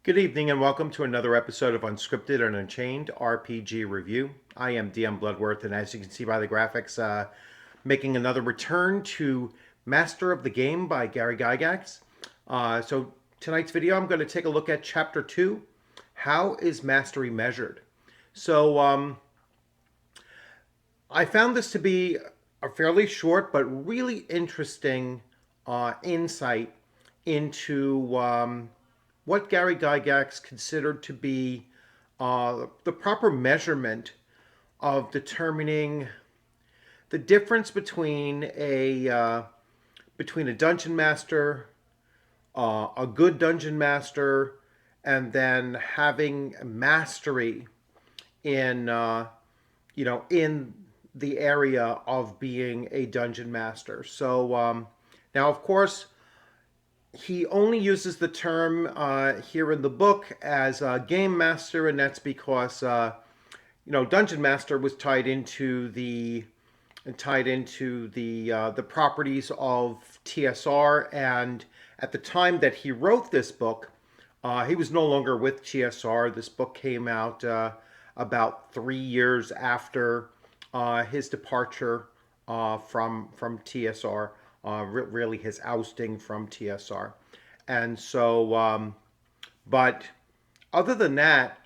Good evening and welcome to another episode of Unscripted and Unchained RPG Review. I am DM Bluddworth, and as you can see by the graphics, making another return to Master of the Game by Gary Gygax. So tonight's video, I'm going to take a look at Chapter 2, How is Mastery Measured? So I found this to be a fairly short but really interesting insight into what Gary Gygax considered to be the proper measurement of determining the difference between a dungeon master, a good dungeon master, and then having mastery in in the area of being a dungeon master. So now, of course, he only uses the term here in the book as game master, and that's because dungeon master was tied into the properties of TSR, and at the time that he wrote this book, he was no longer with TSR. This book came out about 3 years after his departure from TSR, really his ousting from TSR. And so, but other than that,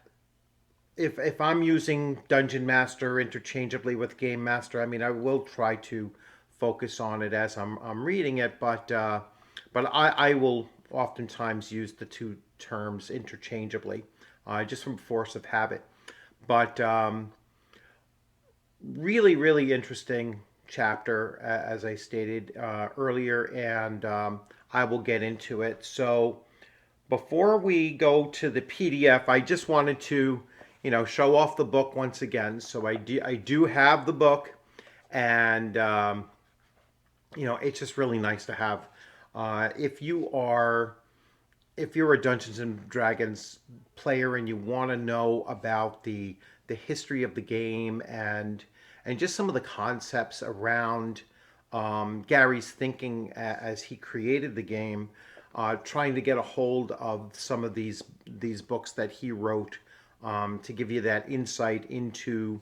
if I'm using Dungeon Master interchangeably with Game Master, I mean, I will try to focus on it as I'm reading it, but I will oftentimes use the two terms interchangeably, just from force of habit. But really interesting chapter, as I stated earlier, and I will get into it. So before we go to the PDF, I just wanted to, show off the book once again. So I do have the book, and it's just really nice to have. If you're a Dungeons and Dragons player and you want to know about the history of the game and just some of the concepts around Gary's thinking as he created the game, trying to get a hold of some of these books that he wrote, to give you that insight into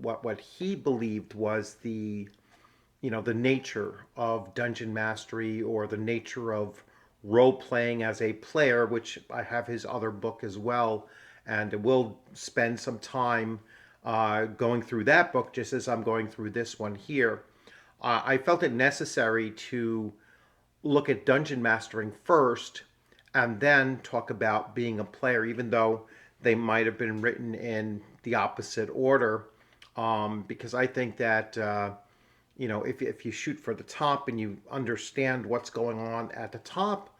what he believed was the nature of dungeon mastery, or the nature of role playing as a player, which I have his other book as well, and we'll spend some time going through that book just as I'm going through this one here. I felt it necessary to look at dungeon mastering first and then talk about being a player, even though they might have been written in the opposite order, because I think that if you shoot for the top and you understand what's going on at the top,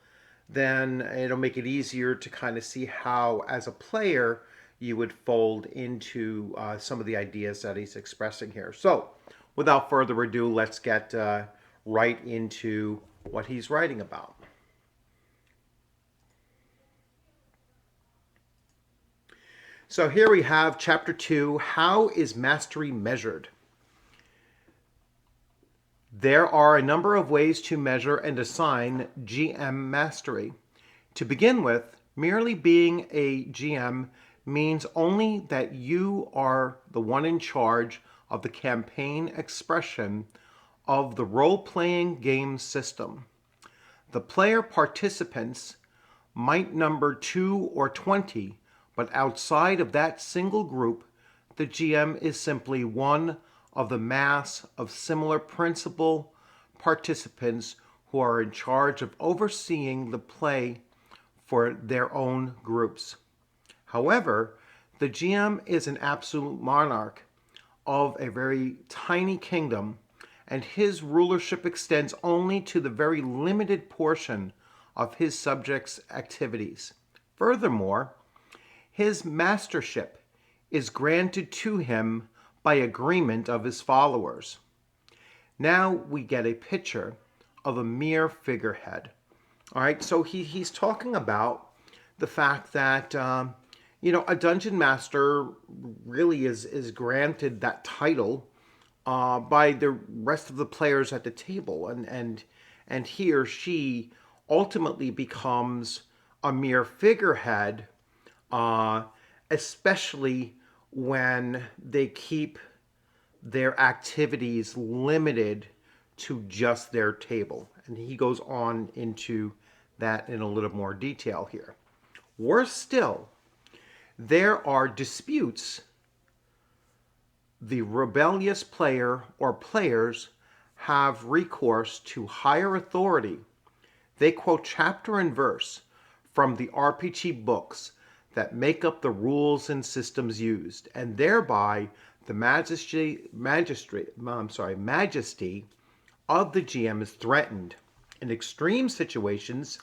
then it'll make it easier to kind of see how, as a player, you would fold into some of the ideas that he's expressing here. So, without further ado, let's get right into what he's writing about. So here we have Chapter 2, How is Mastery Measured? There are a number of ways to measure and assign GM mastery. To begin with, merely being a GM means only that you are the one in charge of the campaign expression of the role-playing game system. The player participants might number 2 or 20, but outside of that single group, the GM is simply one of the mass of similar principal participants who are in charge of overseeing the play for their own groups. However, the GM is an absolute monarch of a very tiny kingdom, and his rulership extends only to the very limited portion of his subjects' activities. Furthermore, his mastership is granted to him by agreement of his followers. Now we get a picture of a mere figurehead. All right, so he's talking about the fact that a dungeon master really is granted that title by the rest of the players at the table, and he or she ultimately becomes a mere figurehead, especially when they keep their activities limited to just their table. And he goes on into that in a little more detail here. Worse still, there are disputes the rebellious player or players have recourse to higher authority. They quote chapter and verse from the RPG books that make up the rules and systems used, and thereby the majesty of the GM is threatened. In extreme situations,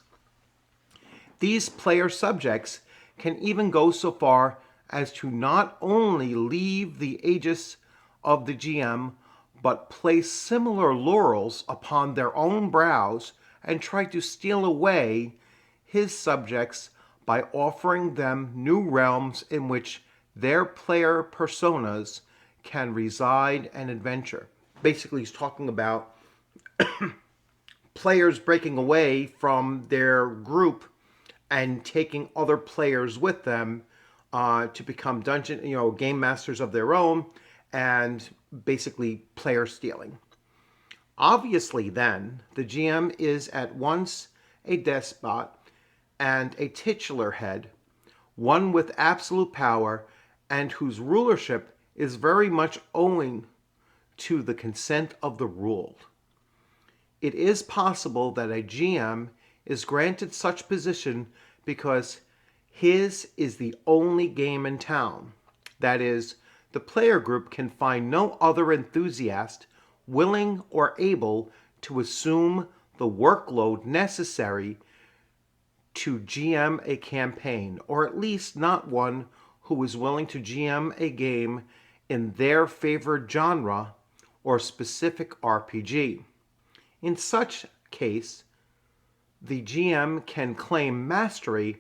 these player subjects can even go so far as to not only leave the aegis of the GM, but place similar laurels upon their own brows and try to steal away his subjects by offering them new realms in which their player personas can reside and adventure. Basically, he's talking about players breaking away from their group and taking other players with them to become game masters of their own, and basically player stealing. Obviously, then, the GM is at once a despot and a titular head, one with absolute power and whose rulership is very much owing to the consent of the ruled. It is possible that a GM is granted such position because his is the only game in town. That is, the player group can find no other enthusiast willing or able to assume the workload necessary to GM a campaign, or at least not one who is willing to GM a game in their favored genre or specific RPG. In such case, the GM can claim mastery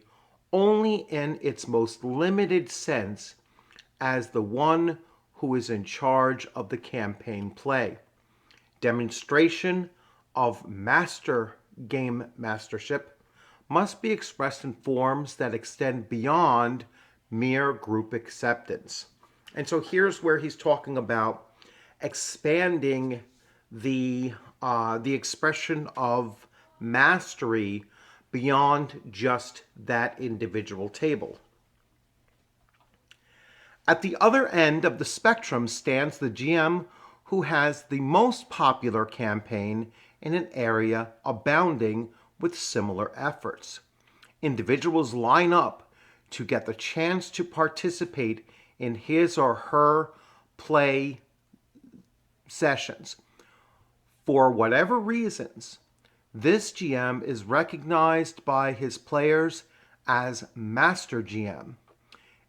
only in its most limited sense as the one who is in charge of the campaign play. Demonstration of game mastership must be expressed in forms that extend beyond mere group acceptance. And so here's where he's talking about expanding the expression of mastery beyond just that individual table. At the other end of the spectrum stands the GM who has the most popular campaign in an area abounding with similar efforts. Individuals line up to get the chance to participate in his or her play sessions. For whatever reasons, this GM is recognized by his players as Master GM.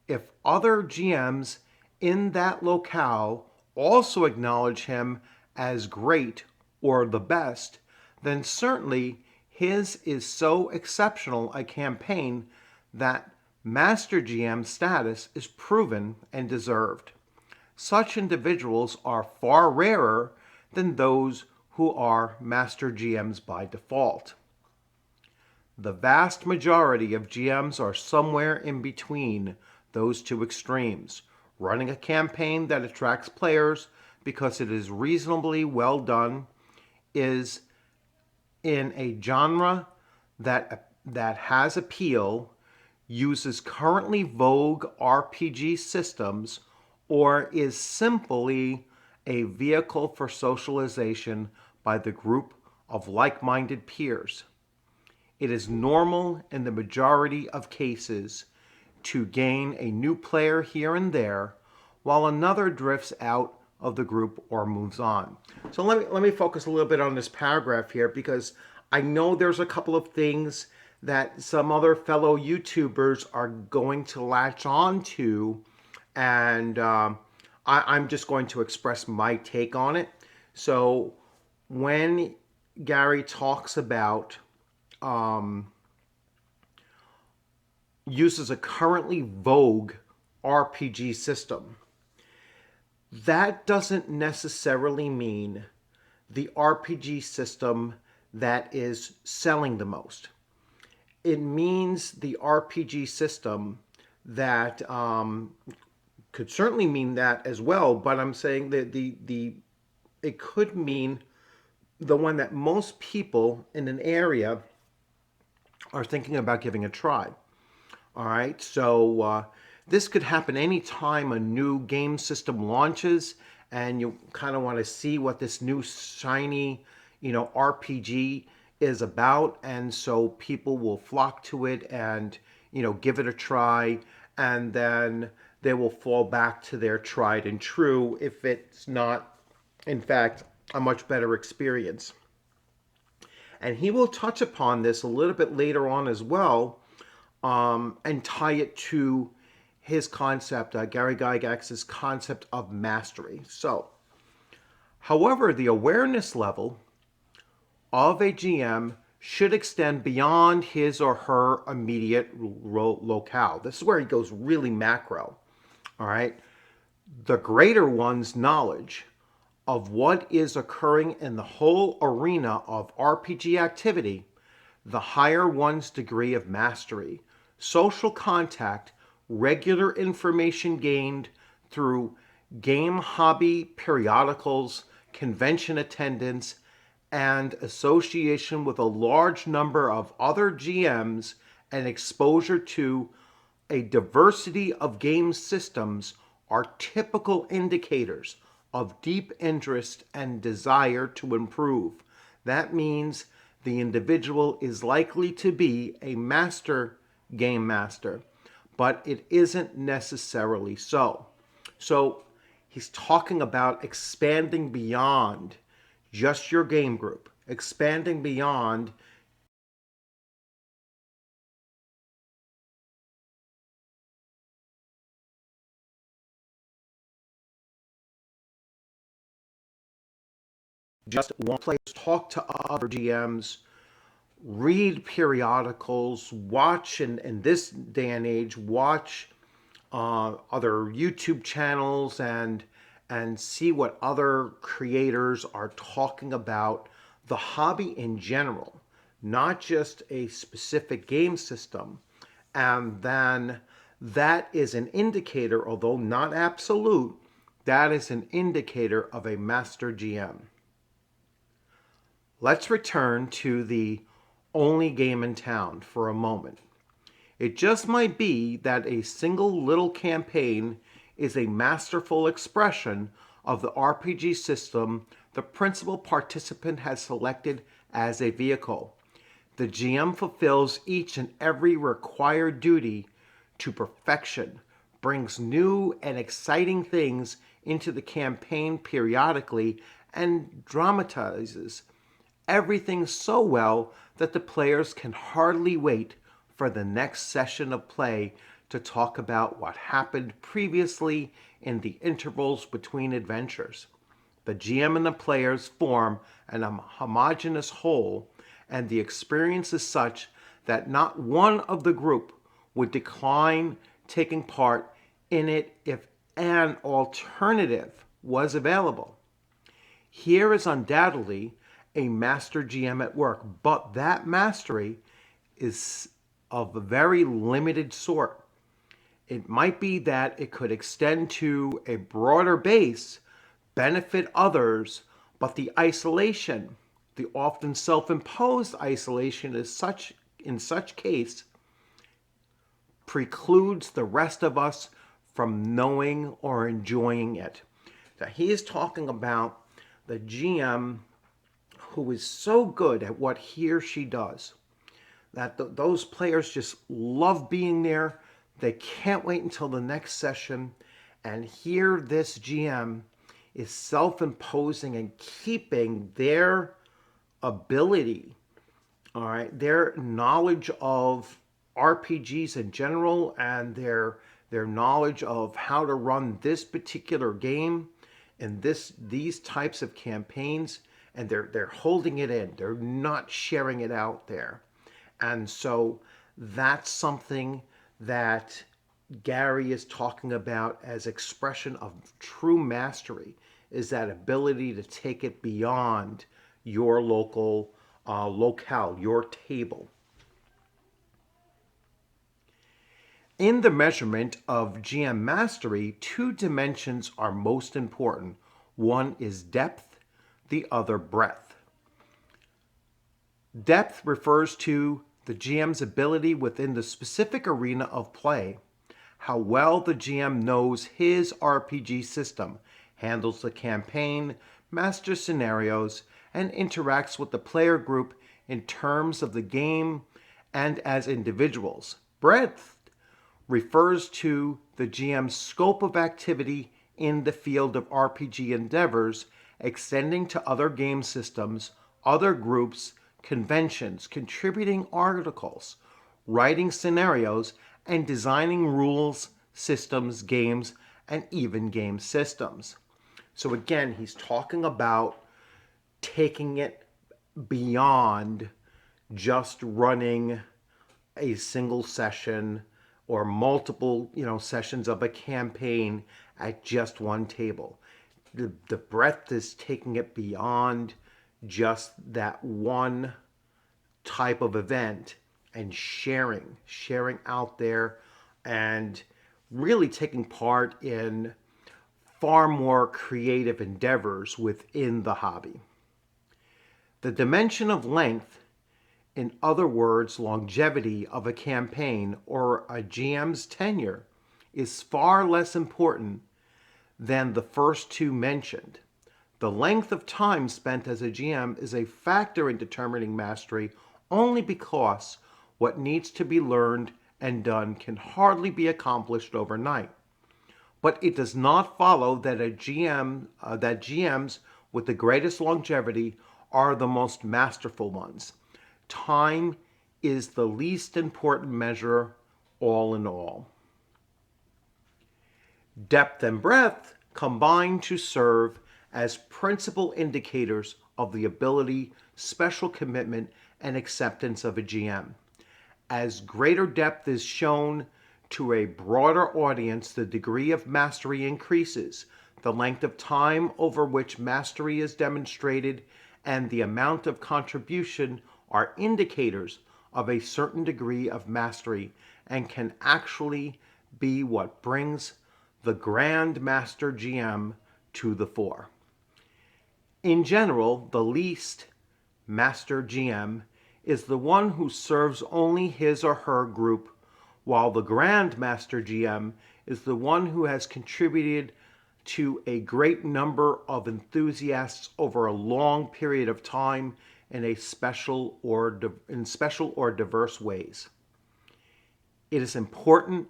If other GMs in that locale also acknowledge him as great or the best, then certainly his is so exceptional a campaign that Master GM status is proven and deserved. Such individuals are far rarer than those who are Master GMs by default. The vast majority of GMs are somewhere in between those two extremes, running a campaign that attracts players because it is reasonably well done, is in a genre that has appeal, uses currently vogue RPG systems, or is simply a vehicle for socialization by the group of like-minded peers. It is normal in the majority of cases to gain a new player here and there, while another drifts out of the group or moves on. So let me focus a little bit on this paragraph here, because I know there's a couple of things that some other fellow YouTubers are going to latch on to, and I'm just going to express my take on it. So when Gary talks about uses a currently vogue RPG system, that doesn't necessarily mean the RPG system that is selling the most. it means the RPG system that could certainly mean that as well, but I'm saying that the it could mean the one that most people in an area are thinking about giving a try. All right, so this could happen anytime a new game system launches, and you kind of want to see what this new shiny, RPG is about, and so people will flock to it and give it a try, and then they will fall back to their tried and true if it's not, in fact, a much better experience. And he will touch upon this a little bit later on as well, and tie it to his concept, Gary Gygax's concept of mastery. So, however, the awareness level of a GM should extend beyond his or her immediate locale. This is where he goes really macro. All right. The greater one's knowledge of what is occurring in the whole arena of RPG activity, the higher one's degree of mastery, social contact, regular information gained through game hobby periodicals, convention attendance, and association with a large number of other GMs and exposure to a diversity of game systems are typical indicators of deep interest and desire to improve. That means the individual is likely to be a master game master, but it isn't necessarily so. So he's talking about expanding beyond just your game group, expanding beyond just one place, talk to other GMs, read periodicals, watch in this day and age, watch other YouTube channels and see what other creators are talking about the hobby in general, not just a specific game system. And then that is an indicator, although not absolute, that is an indicator of a master GM. Let's return to the only game in town for a moment. It just might be that a single little campaign is a masterful expression of the RPG system the principal participant has selected as a vehicle. The GM fulfills each and every required duty to perfection, brings new and exciting things into the campaign periodically, and dramatizes everything so well that the players can hardly wait for the next session of play to talk about what happened previously in the intervals between adventures. The GM and the players form an homogeneous whole, and the experience is such that not one of the group would decline taking part in it if an alternative was available. Here is undoubtedly a master GM at work, but that mastery is of a very limited sort. It might be that it could extend to a broader base, benefit others, but the isolation, the often self-imposed isolation in such case precludes the rest of us from knowing or enjoying it. Now, he is talking about the GM who is so good at what he or she does that those players just love being there. They can't wait until the next session. And here this GM is self-imposing and keeping their ability, all right, their knowledge of RPGs in general and their knowledge of how to run this particular game and these types of campaigns, and they're holding it in. They're not sharing it out there. And so that's something that Gary is talking about as expression of true mastery, is that ability to take it beyond your local locale, your table. In the measurement of GM mastery, two dimensions are most important. One is depth, the other breadth. Depth refers to the GM's ability within the specific arena of play, how well the GM knows his RPG system, handles the campaign, masters scenarios, and interacts with the player group in terms of the game and as individuals. Breadth refers to the GM's scope of activity in the field of RPG endeavors, extending to other game systems, other groups, conventions, contributing articles, writing scenarios, and designing rules, systems, games, and even game systems. So again, he's talking about taking it beyond just running a single session or multiple, sessions of a campaign at just one table. The breadth is taking it beyond just that one type of event and sharing out there and really taking part in far more creative endeavors within the hobby. The dimension of length, in other words, longevity of a campaign or a GM's tenure, is far less important than the first two mentioned. The length of time spent as a GM is a factor in determining mastery only because what needs to be learned and done can hardly be accomplished overnight. But it does not follow that that GMs with the greatest longevity are the most masterful ones. Time is the least important measure, all in all. Depth and breadth combine to serve as principal indicators of the ability, special commitment, and acceptance of a GM. As greater depth is shown to a broader audience, the degree of mastery increases. The length of time over which mastery is demonstrated and the amount of contribution are indicators of a certain degree of mastery and can actually be what brings the Grand Master GM to the fore. In general, the least Master GM is the one who serves only his or her group, while the Grand Master GM is the one who has contributed to a great number of enthusiasts over a long period of time in special or diverse ways. It is important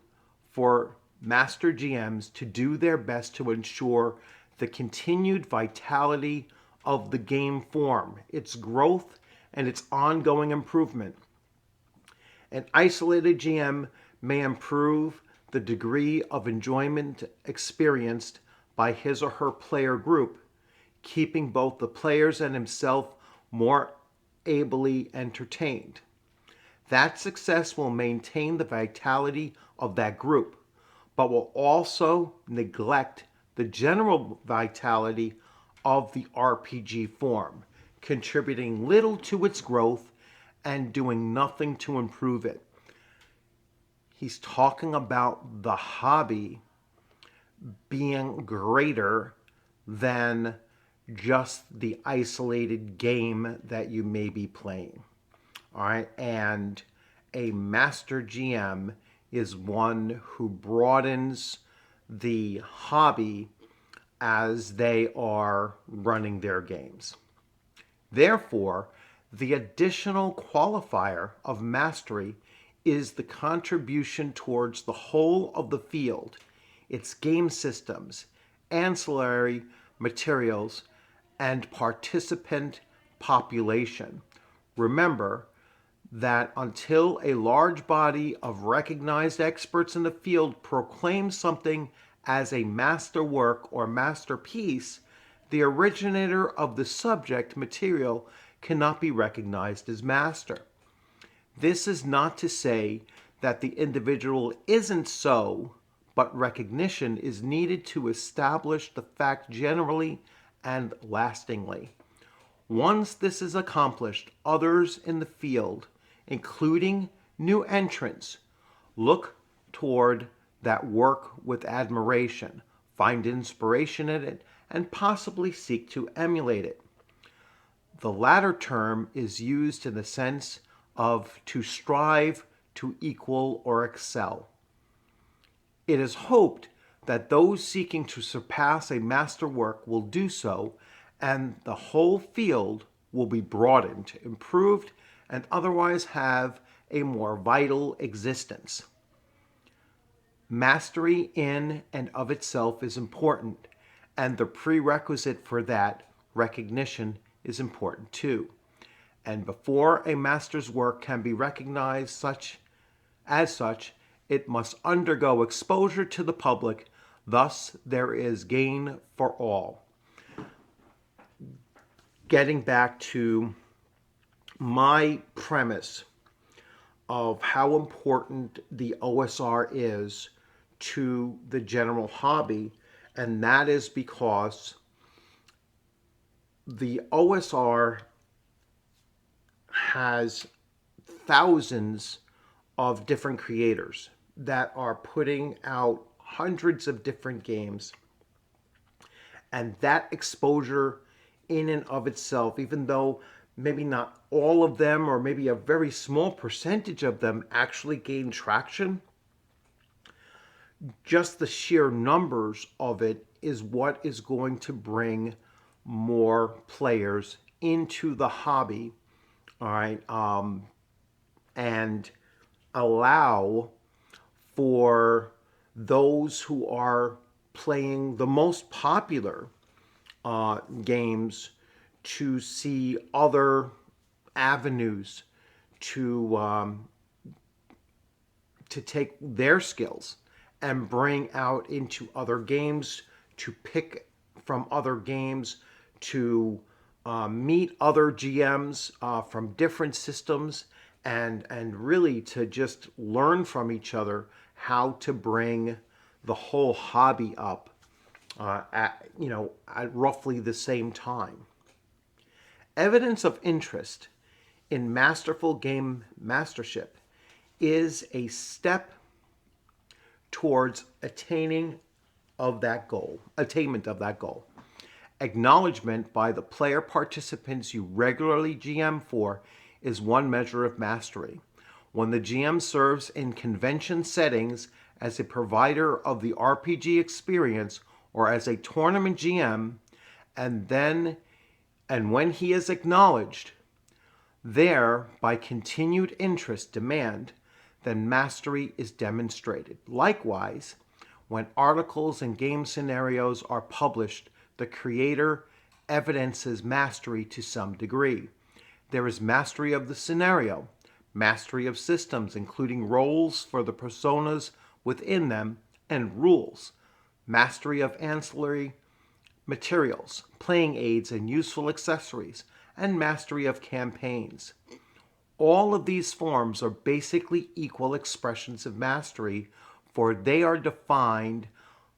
for Master GMs to do their best to ensure the continued vitality of the game form, its growth, and its ongoing improvement. An isolated GM may improve the degree of enjoyment experienced by his or her player group, keeping both the players and himself more ably entertained. That success will maintain the vitality of that group, but will also neglect the general vitality of the RPG form, contributing little to its growth and doing nothing to improve it. He's talking about the hobby being greater than just the isolated game that you may be playing. All right, and a Master GM is one who broadens the hobby as they are running their games. Therefore, the additional qualifier of mastery is the contribution towards the whole of the field, its game systems, ancillary materials, and participant population. Remember that until a large body of recognized experts in the field proclaims something as a masterwork or masterpiece, the originator of the subject material cannot be recognized as master. This is not to say that the individual isn't so, but recognition is needed to establish the fact generally and lastingly. Once this is accomplished, others in the field, including new entrants, look toward that work with admiration, find inspiration in it, and possibly seek to emulate it. The latter term is used in the sense of to strive to equal or excel. It is hoped that those seeking to surpass a masterwork will do so, and the whole field will be broadened, improved, and otherwise have a more vital existence. Mastery in and of itself is important, and the prerequisite for that, recognition, is important too. And before a master's work can be recognized as such, it must undergo exposure to the public. Thus, there is gain for all. Getting back to my premise of how important the OSR is to the general hobby, and that is because the OSR has thousands of different creators that are putting out hundreds of different games. And that exposure in and of itself, even though maybe not all of them or maybe a very small percentage of them actually gain traction, just the sheer numbers of it is what is going to bring more players into the hobby, all right, and allow for those who are playing the most popular games to see other avenues to take their skills and bring out into other games, to pick from other games, to meet other GMs from different systems, and really to just learn from each other how to bring the whole hobby up at roughly the same time. Evidence of interest in masterful game mastership is a step towards attainment of that goal. Acknowledgement by the player participants you regularly GM for is one measure of mastery. When the GM serves in convention settings as a provider of the RPG experience or as a tournament GM, and when he is acknowledged there by continued interest demand, then mastery is demonstrated. Likewise, when articles and game scenarios are published, the creator evidences mastery to some degree. There is mastery of the scenario, mastery of systems, including roles for the personas within them, and rules, mastery of ancillary materials, playing aids, and useful accessories, and mastery of campaigns. All of these forms are basically equal expressions of mastery, for they are defined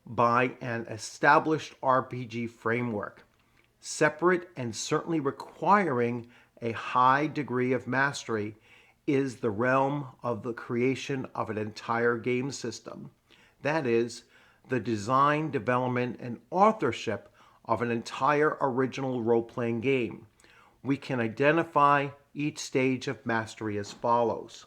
by an established RPG framework. Separate and certainly requiring a high degree of mastery is the realm of the creation of an entire game system. That is, the design, development, and authorship of an entire original role-playing game. We can identify each stage of mastery as follows.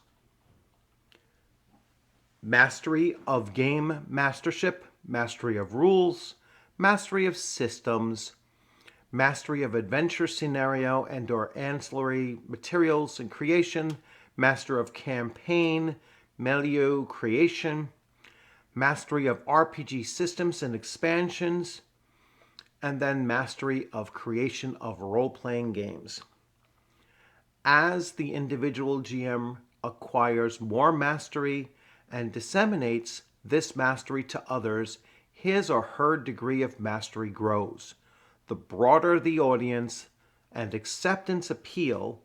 Mastery of game mastership, mastery of rules, mastery of systems, mastery of adventure scenario and or ancillary materials and creation, master of campaign, milieu creation, mastery of RPG systems and expansions, and then mastery of creation of role-playing games. As the individual GM acquires more mastery and disseminates this mastery to others, his or her degree of mastery grows. The broader the audience and acceptance appeal,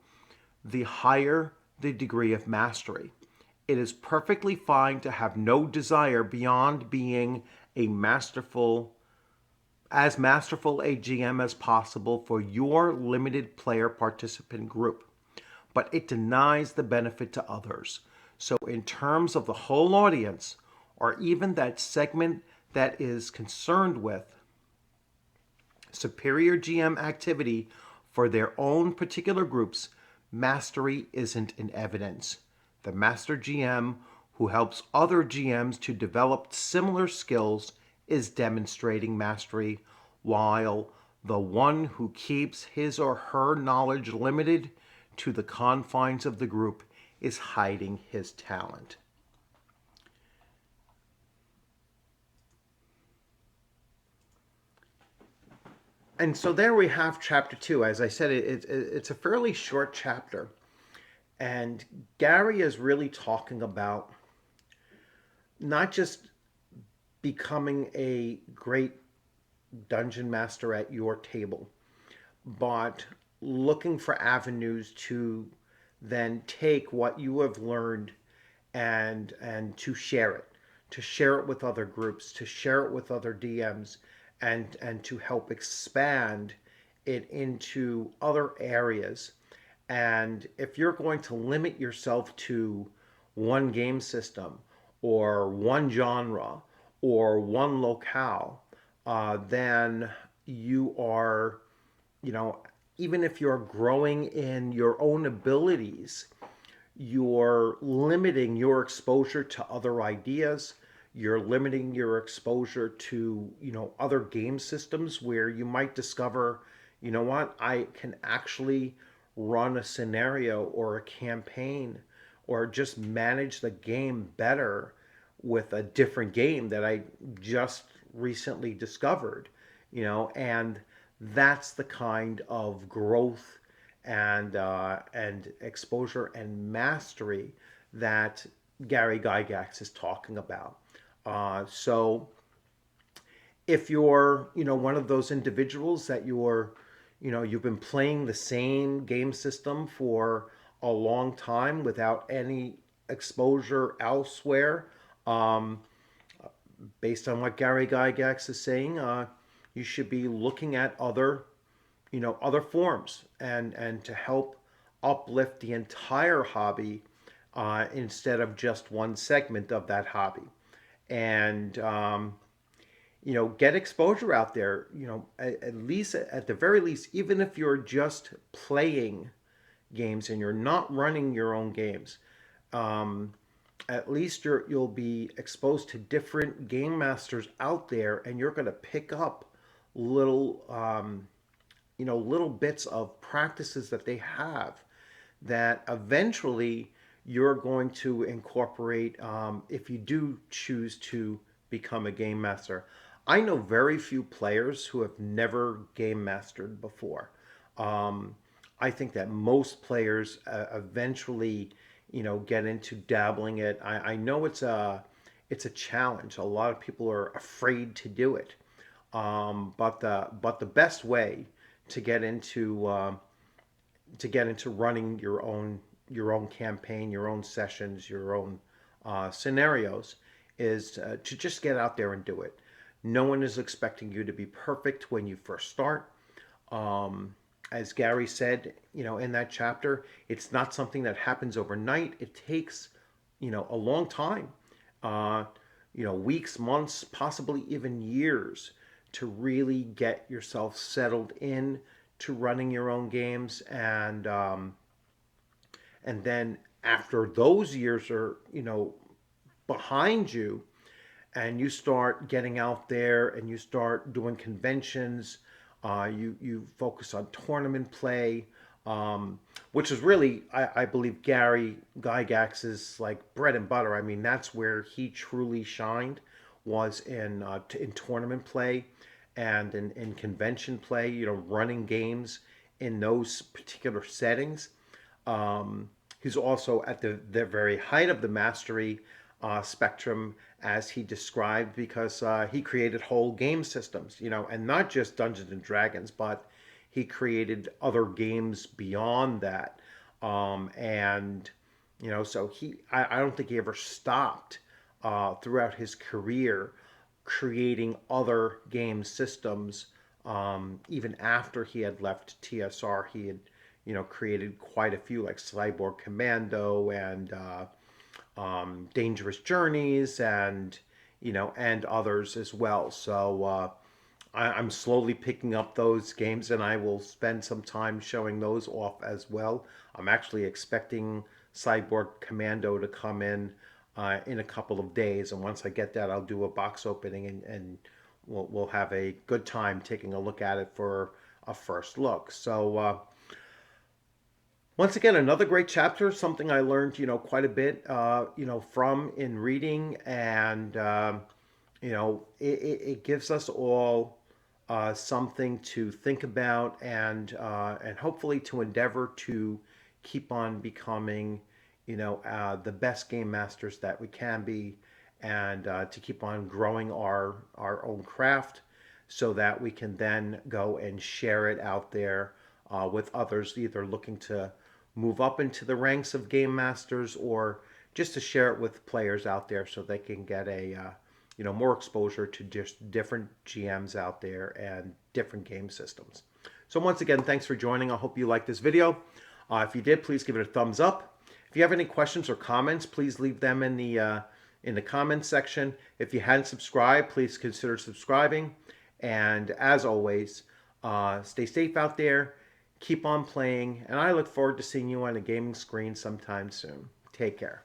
the higher the degree of mastery. It is perfectly fine to have no desire beyond being as masterful a GM as possible for your limited player participant group, but it denies the benefit to others. So in terms of the whole audience, or even that segment that is concerned with superior GM activity for their own particular groups, mastery isn't in evidence. The master GM who helps other GMs to develop similar skills is demonstrating mastery, while the one who keeps his or her knowledge limited to the confines of the group is hiding his talent. And so there we have chapter 2. As I said, it's a fairly short chapter. And Gary is really talking about not just becoming a great dungeon master at your table, but looking for avenues to then take what you have learned and to share it with other groups, to share it with other DMs, and to help expand it into other areas. And if you're going to limit yourself to one game system or one genre or one locale, then you are, you know, even if you're growing in your own abilities, you're limiting your exposure to other ideas. You're limiting your exposure to, other game systems where you might discover, you know what, I can actually run a scenario or a campaign or just manage the game better with a different game that I just recently discovered, and that's the kind of growth and exposure and mastery that Gary Gygax is talking about. So if you're, one of those individuals that you've been playing the same game system for a long time without any exposure elsewhere, um, based on what Gary Gygax is saying, you should be looking at other forms and to help uplift the entire hobby instead of just one segment of that hobby. And get exposure out there. At least at the very least, even if you're just playing games and you're not running your own games, at least you'll be exposed to different game masters out there, and you're going to pick up little little bits of practices that they have that eventually you're going to incorporate if you do choose to become a game master. I know very few players who have never game mastered before. I think that most players eventually, get into dabbling it. I know it's a challenge. A lot of people are afraid to do it. But the best way to get into running your own campaign, your own sessions, your own scenarios is to just get out there and do it. No one is expecting you to be perfect when you first start. As Gary said, in that chapter, it's not something that happens overnight. It takes, a long time, weeks, months, possibly even years to really get yourself settled in to running your own games, and then after those years are behind you, and you start getting out there and you start doing conventions, you focus on tournament play, which is really, I believe, Gary Gygax's like bread and butter. I mean, that's where he truly shined, was in tournament play and in convention play, running games in those particular settings. He's also at the very height of the mastery spectrum, as he described, because he created whole game systems, and not just Dungeons and Dragons, but he created other games beyond that. And so I don't think he ever stopped throughout his career creating other game systems. Even after he had left TSR, he had created quite a few, like Cyborg Commando and Dangerous Journeys, and and others as well. So I'm slowly picking up those games, and I will spend some time showing those off as well. I'm actually expecting Cyborg Commando to come in a couple of days, and once I get that, I'll do a box opening, and we'll have a good time taking a look at it for a first look. So once again, another great chapter, something I learned, quite a bit, from in reading, and it gives us all something to think about, and hopefully to endeavor to keep on becoming, the best game masters that we can be, and to keep on growing our own craft, so that we can then go and share it out there with others, either looking to move up into the ranks of game masters, or just to share it with players out there so they can get a more exposure to just different GMs out there and different game systems. So once again, thanks for joining. I hope you liked this video. If you did, please give it a thumbs up. If you have any questions or comments, please leave them in the comments section. If you hadn't subscribed, please consider subscribing. And as always, stay safe out there. Keep on playing, and I look forward to seeing you on a gaming screen sometime soon. Take care.